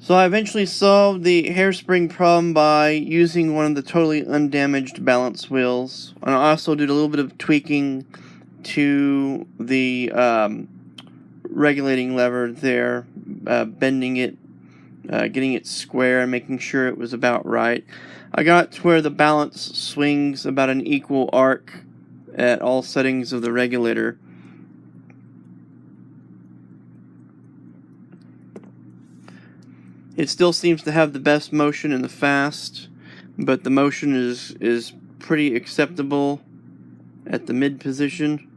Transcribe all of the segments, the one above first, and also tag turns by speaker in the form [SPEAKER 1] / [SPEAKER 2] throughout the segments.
[SPEAKER 1] So I eventually solved the hairspring problem by using one of the totally undamaged balance wheels. And I also did a little bit of tweaking to the regulating lever there, bending it, getting it square and making sure it was about right. I got to where the balance swings about an equal arc at all settings of the regulator. It still seems to have the best motion in the fast, but the motion is pretty acceptable at the mid position.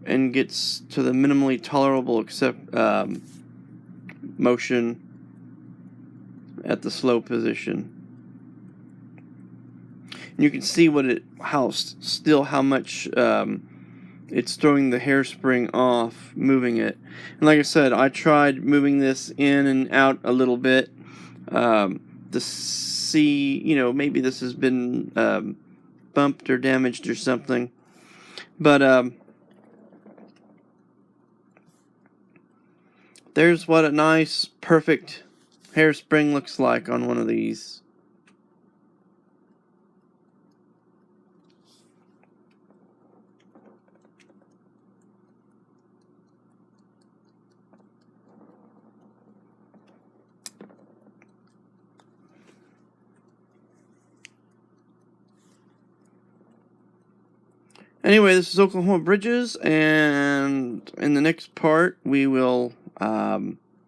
[SPEAKER 1] And gets to the minimally tolerable motion at the slow position. And you can see how much it's throwing the hairspring off, moving it. And like I said, I tried moving this in and out a little bit to see, maybe this has been bumped or damaged or something. But there's what a nice, perfect hairspring looks like on one of these. Anyway, this is Oklahoma Bridges, and in the next part, we will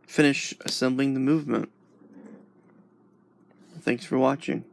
[SPEAKER 1] finish assembling the movement. Thanks for watching.